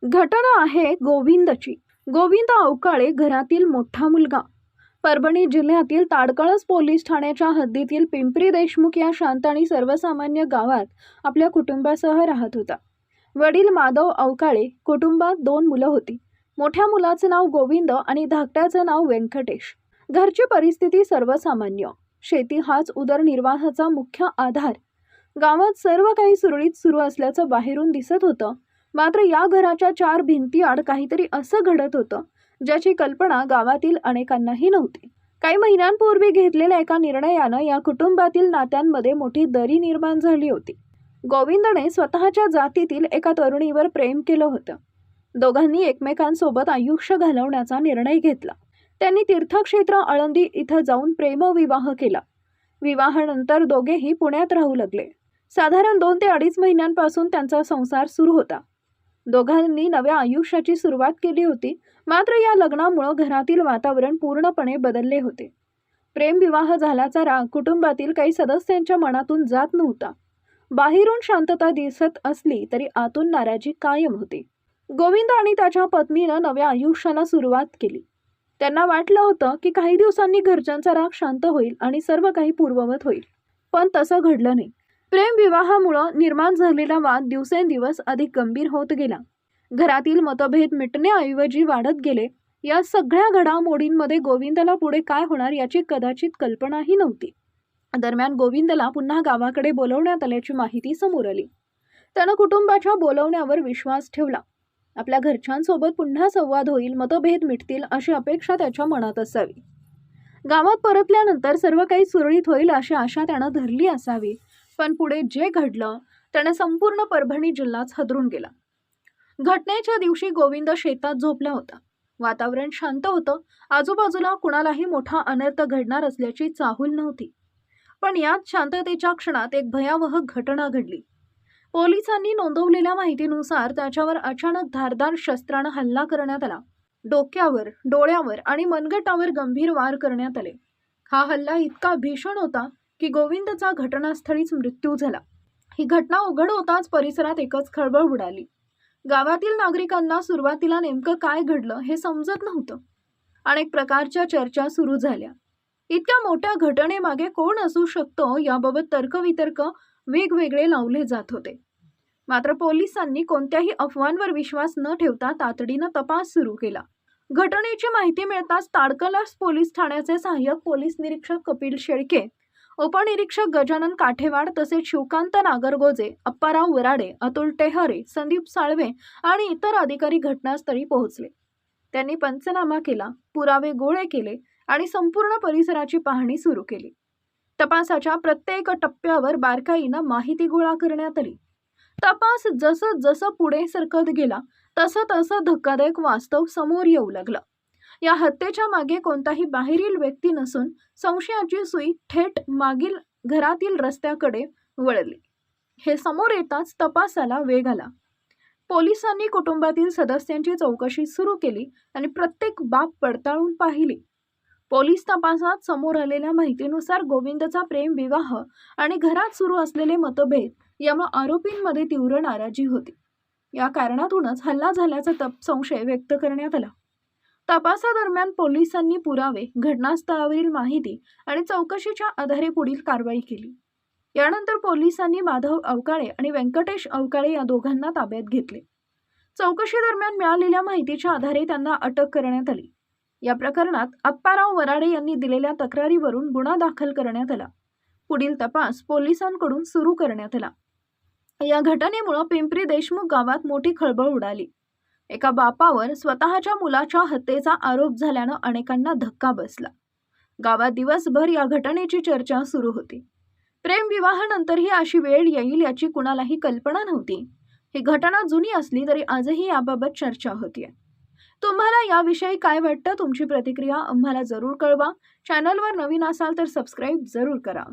घटना आहे गोविंदची. गोविंद अवकाळे घरातील मोठा मुलगा. परभणी जिल्ह्यातील ताडकळस पोलीस ठाण्याच्या हद्दीतील पिंपरी देशमुख या शांत आणि सर्वसामान्य गावात आपल्या कुटुंबासह राहत होता. वडील माधव अवकाळे. कुटुंबात 2 मुलं होती. मोठ्या मुलाचं नाव गोविंद आणि धाकट्याचं नाव व्यंकटेश. घरची परिस्थिती सर्वसामान्य. शेती हाच उदरनिर्वाहाचा मुख्य आधार. गावात सर्व काही सुरळीत सुरू असल्याचं बाहेरून दिसत होतं. मात्र या घराच्या 4 भिंतीआड काहीतरी असं घडत होतं ज्याची कल्पना गावातील अनेकांनाही नव्हती. काही महिन्यांपूर्वी घेतलेल्या एका निर्णयानं या कुटुंबातील नात्यांमध्ये मोठी दरी निर्माण झाली होती. गोविंदने स्वतःच्या जातीतील एका तरुणीवर प्रेम केलं होतं. दोघांनी एकमेकांसोबत आयुष्य घालवण्याचा निर्णय घेतला. त्यांनी तीर्थक्षेत्र आळंदी इथं जाऊन प्रेमविवाह केला. विवाहानंतर दोघेही पुण्यात राहू लागले. साधारण 2 ते 2.5 महिन्यांपासून त्यांचा संसार सुरू होता. दोघांनी नव्या आयुष्याची सुरुवात केली होती. मात्र या लग्नामुळे घरातील वातावरण पूर्णपणे बदलले होते. प्रेमविवाह झाल्याचा राग कुटुंबातील काही सदस्यांच्या मनातून जात नव्हता. बाहेरून शांतता दिसत असली तरी आतून नाराजी कायम होती. गोविंद आणि त्याच्या पत्नीनं नव्या आयुष्याला सुरुवात केली. त्यांना वाटलं होतं की काही दिवसांनी घरच्यांचा राग शांत होईल आणि सर्व काही पूर्ववत होईल. पण तसं घडलं नाही. प्रेमविवाहामुळे निर्माण झालेला वाद दिवसेंदिवस अधिक गंभीर होत गेला. घरातील मतभेद मिटण्याऐवजी वाढत गेले. या सगळ्या घडामोडींमध्ये गोविंदला पुढे काय होणार याची कदाचित कल्पनाही नव्हती. दरम्यान गोविंदला पुन्हा गावाकडे बोलवण्यात आल्याची माहिती समोर आली. त्यानं कुटुंबाच्या बोलवण्यावर विश्वास ठेवला. आपल्या घरच्यांसोबत पुन्हा संवाद होईल, मतभेद मिटतील अशी अपेक्षा त्याच्या मनात असावी. गावात परतल्यानंतर सर्व काही सुरळीत होईल अशी आशा त्यानं धरली असावी. पण पुढे जे घडलं त्याने संपूर्ण परभणी जिल्हाच हादरून गेला. घटनेच्या दिवशी गोविंद शेतात झोपला होता. वातावरण शांत होतं. आजूबाजूला कुणालाही मोठा अनर्थ घडणार असल्याची चाहूल नव्हती. पण याच शांततेच्या क्षणात एक भयावह घटना घडली. पोलिसांनी नोंदवलेल्या माहितीनुसार त्याच्यावर अचानक धारदार शस्त्रानं हल्ला करण्यात आला. डोक्यावर, डोळ्यावर आणि मनगटावर गंभीर वार करण्यात आले. हा हल्ला इतका भीषण होता की गोविंदचा घटनास्थळीच मृत्यू झाला. ही घटना उघड होताच परिसरात एकच खळबळ उडाली. गावातील नागरिकांना सुरुवातीला नेमकं काय घडलं हे समजत नव्हतं. अनेक प्रकारच्या चर्चा सुरू झाल्या. इतक्या मोठ्या घटनेमागे कोण असू शकतो याबाबत तर्कवितर्क वेगवेगळे लावले जात होते. मात्र पोलिसांनी कोणत्याही अफवांवर विश्वास न ठेवता तातडीनं तपास सुरू केला. घटनेची माहिती मिळताच ताडकळस पोलीस ठाण्याचे सहाय्यक पोलीस निरीक्षक कपिल शेळके, उपनिरीक्षक गजानन काठेवाड तसेच शिवकांत नागरगोजे, अप्पाराव वराडे, अतुल टेहरे, संदीप साळवे आणि इतर अधिकारी घटनास्थळी पोहोचले. त्यांनी पंचनामा केला, पुरावे गोळे केले आणि संपूर्ण परिसराची पाहणी सुरू केली. तपासाच्या प्रत्येक टप्प्यावर बारकाईनं माहिती गोळा करण्यात आली. तपास जसं पुढे सरकत गेला तसं धक्कादायक वास्तव समोर येऊ लागलं. या हत्येच्या मागे कोणताही बाहेरील व्यक्ती नसून संशयाची सुई थेट मागील घरातील रस्त्याकडे वळली. हे समोर येताच तपासाला वेग आला. पोलिसांनी कुटुंबातील सदस्यांची चौकशी सुरू केली आणि प्रत्येक बाब पडताळून पाहिली. पोलीस तपासात समोर आलेल्या माहितीनुसार गोविंदचा प्रेमविवाह आणि घरात सुरू असलेले मतभेद यामुळे आरोपींमध्ये तीव्र नाराजी होती. या कारणातूनच हल्ला झाल्याचा संशय व्यक्त करण्यात आला. तपासादरम्यान पोलिसांनी पुरावे, घटनास्थळावरील माहिती आणि चौकशीच्या आधारे पुढील कारवाई केली. यानंतर पोलिसांनी माधव अवकाळे आणि व्यंकटेश अवकाळे या दोघांना ताब्यात घेतले. चौकशी दरम्यान मिळालेल्या माहितीच्या आधारे त्यांना अटक करण्यात आली. या प्रकरणात अप्पाराव वराडे यांनी दिलेल्या तक्रारीवरून गुन्हा दाखल करण्यात आला. पुढील तपास पोलिसांकडून सुरू करण्यात आला. या घटनेमुळे पिंपरी देशमुख गावात मोठी खळबळ उडाली. एका बापावर स्वतःच्या मुलाच्या हत्येचा आरोप झाल्यानं अनेकांना धक्का बसला. गावात दिवसभर या घटनेची चर्चा सुरू होती. प्रेमविवाहानंतरही अशी वेळ येईल याची कुणालाही कल्पना नव्हती. ही घटना जुनी असली तरी आजही याबाबत चर्चा होतीये. तुम्हाला याविषयी काय वाटतं? तुमची प्रतिक्रिया आम्हाला जरूर कळवा. चॅनलवर नवीन असाल तर सबस्क्राईब जरूर करा.